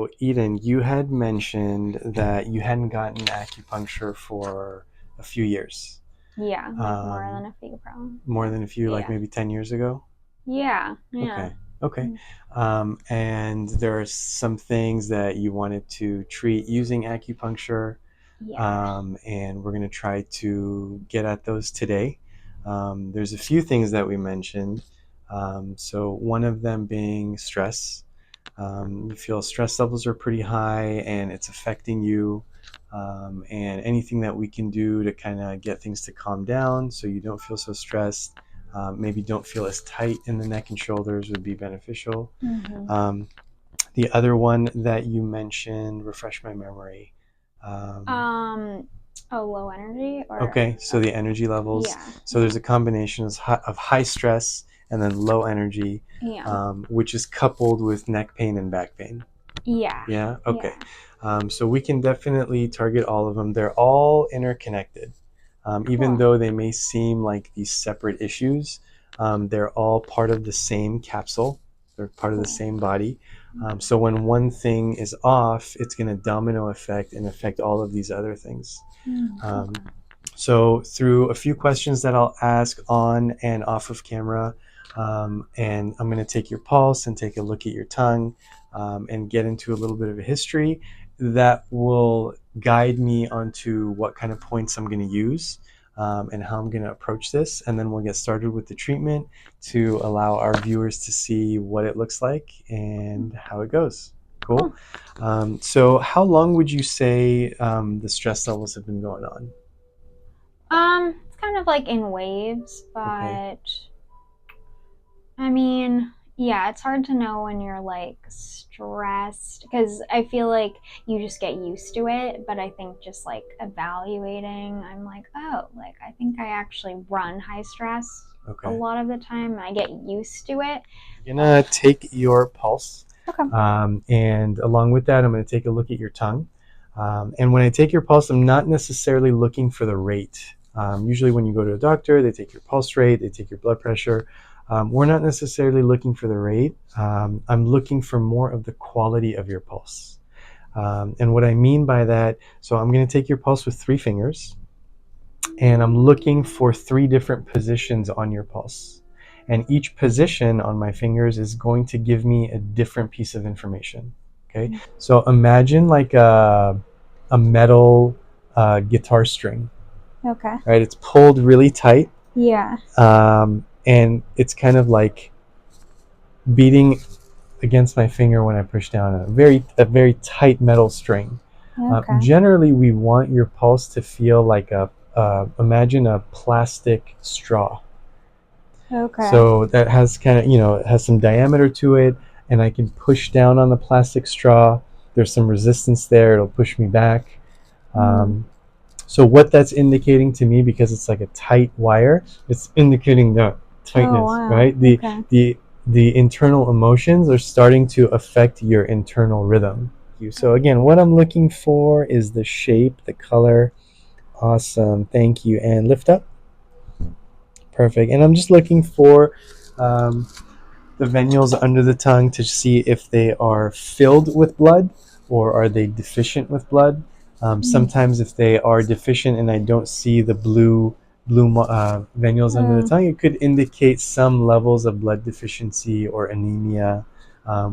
So, Eden, you had mentioned that you hadn't gotten acupuncture for a few years. Yeah, like more Um, than a few probably. More than a few, like Yeah. maybe 10 years ago? Yeah. Yeah. Okay. Okay. Mm. And there are some things that you wanted to treat using acupuncture, Yeah. and we're going to try to get at those today. There's a few things that we mentioned. So, one of them being stress. You feel stress levels are pretty high and it's affecting you. And anything that we can do to kind of get things to calm down so you don't feel so stressed, maybe don't feel as tight in the neck and shoulders would be beneficial. Hmm. Um, the other one that you mentioned, refresh my memory. Um, Um. Oh, low energy or okay, so the energy levels. yeah. So Yeah. there's a combination of high stress and then low energy, Yeah. which is coupled with neck pain and back pain. Yeah. Yeah. Okay. Yeah. So we can definitely target all of them. They're all interconnected, even Cool. though they may seem like these separate issues. They're all part of the same capsule. They're part of the Cool. same body. So when one thing is off, it's going to domino effect and affect all of these other things. Um, Okay. so through a few questions that I'll ask on and off of camera, and I'm going to take your pulse and take a look at your tongue, and get into a little bit of a history that will guide me onto what kind of points I'm going to use, and how I'm going to approach this. And then we'll get started with the treatment to allow our viewers to see what it looks like and how it goes. Cool. Cool. So how long would you say the stress levels have been going on? It's kind of like in waves, Okay. but I mean, yeah, it's hard to know when you're like stressed because I feel like you just get used to it. But I think just like evaluating, I'm like, oh, like I think I actually run high stress a Okay. lot of the time and I get used to it. I'm But gonna take your pulse, okay. and along with that, I'm gonna take a look at your tongue. And when I take your pulse, I'm not necessarily looking for the rate. Usually, when you go to a doctor, they take your pulse rate, they take your blood pressure. We're not necessarily looking for the rate. I'm looking for more of the quality of your pulse. And what I mean by that, so I'm going to take your pulse with three fingers, and I'm looking for three different positions on your pulse. And each position on my fingers is going to give me a different piece of information. Okay, so imagine like a metal guitar string, Okay. right? It's pulled really tight, Yeah. and it's kind of like beating against my finger when I push down a very tight metal string. Okay. Generally, we want your pulse to feel like imagine a plastic straw. Okay. So that has kind of, it has some diameter to it, and I can push down on the plastic straw. There's some resistance there, it'll push me back. Mm. Um, so what that's indicating to me, because it's like a tight wire, it's indicating the Oh tightness, wow. right? The Okay. the the internal emotions are starting to affect your internal rhythm. So again, what I'm looking for is the shape, the color. Awesome, thank you. And lift up. Perfect. And I'm just looking for um, the venules under the tongue to see if they are filled with blood or are they deficient with blood. Mm. Sometimes if they are deficient and I don't see the blue venules under the Oh. tongue, it could indicate some levels of blood deficiency or anemia,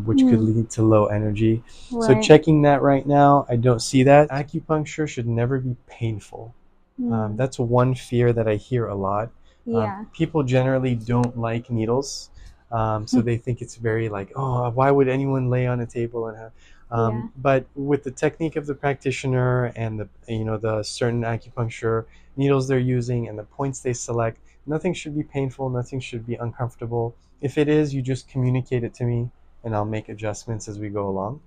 which could Mm. lead to low energy. So Right. checking that right now, I don't see that. Acupuncture should never be painful. Mm. That's one fear that I hear a lot. Yeah. People generally don't like needles, so they think it's very like, oh, why would anyone lay on a table and have? Yeah. But with the technique of the practitioner and the certain acupuncture needles they're using and the points they select, nothing should be painful, nothing should be uncomfortable. If it is, you just communicate it to me, and I'll make adjustments as we go along.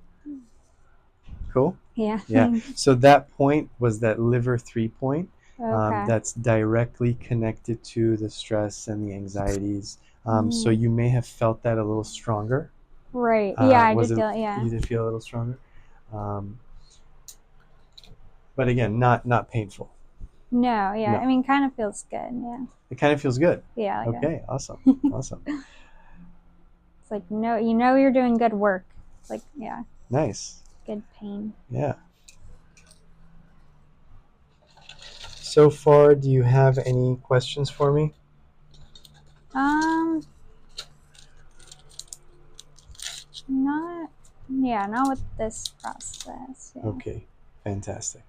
Cool. Yeah. Yeah. Thanks. So that point was that liver 3 point. Okay. That's directly connected to the stress and the anxieties. So Mm. you may have felt that a little stronger. Right. Yeah, I Was did it? feel. Yeah. You did feel a little stronger, um, but again, not painful. No. Yeah. I No, mean, kind of feels good. Yeah. it kind of feels good. Yeah. Like Okay, awesome, awesome, it's like no, you're doing good work. Like yeah. nice. good pain. Yeah. So far, do you have any questions for me? Um, not, yeah, not with this process. Yeah. Okay, fantastic.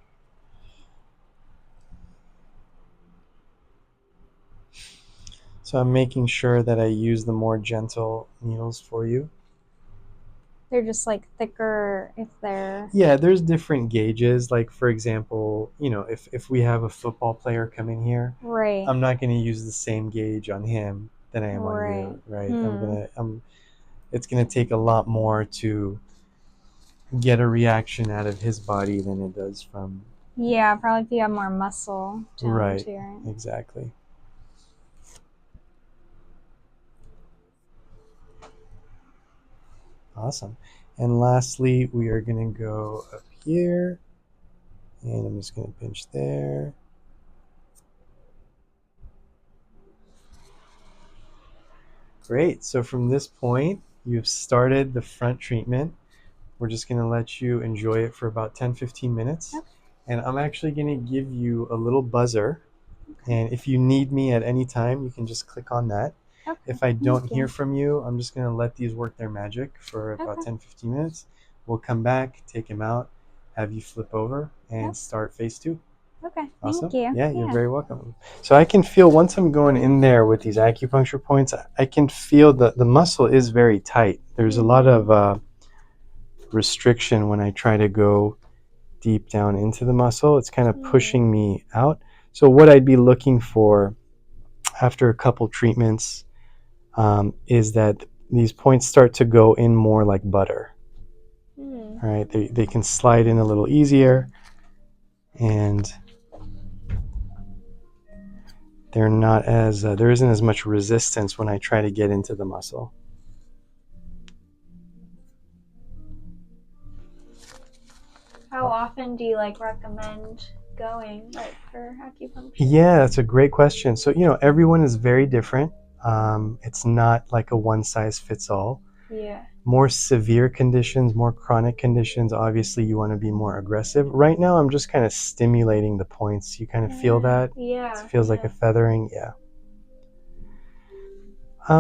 So I'm making sure that I use the more gentle needles for you. They're just like thicker if they're. Yeah, there's different gauges. Like for example, if we have a football player come in here, Right. I'm not going to use the same gauge on him than I am on Right. you, right? Hmm. It's gonna take a lot more to get a reaction out of his body than it does from. Yeah, probably if you have more muscle tone Right, to it. exactly. Awesome. And lastly, we are gonna go up here, and I'm just gonna pinch there. Great. So from this point, you've started the front treatment. We're just going to let you enjoy it for about 10-15 minutes. Okay. And I'm actually going to give you a little buzzer. Okay. And if you need me at any time, you can just click on that. Okay. If I don't Thank hear you. from you, I'm just going to let these work their magic for about Okay. 10-15 minutes. We'll come back, take him out, have you flip over, and Yep. start phase 2. Okay. Thank Awesome. you. Yeah, you're Yeah. very welcome. So I can feel once I'm going in there with these acupuncture points, I can feel the muscle is very tight. There's a lot of restriction when I try to go deep down into the muscle. It's kind of pushing me out. So what I'd be looking for after a couple treatments is that these points start to go in more like butter. All right, they can slide in a little easier, and they're not as there isn't as much resistance when I try to get into the muscle. How often do you like recommend going like for acupuncture? Yeah, that's a great question. So everyone is very different. It's not like a one size fits all. Yeah. More severe conditions, more chronic conditions, obviously you want to be more aggressive. Right now, I'm just kind of stimulating the points. You kind of feel that? Yeah. It feels like a feathering. Yeah.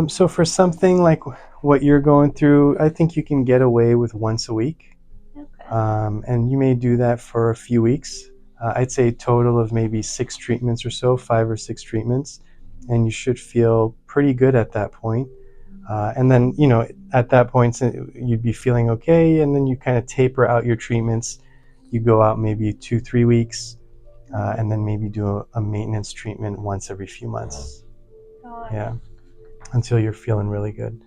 So for something like what you're going through, I think you can get away with once a week. Okay. And you may do that for a few weeks. I'd say a total of maybe 6 treatments or so, 5 or 6 treatments. And you should feel pretty good at that point. And then, at that point, you'd be feeling okay. And then you kind of taper out your treatments. You go out maybe 2-3 weeks, and then maybe do a maintenance treatment once every few months. Got Yeah, it. until you're feeling really good.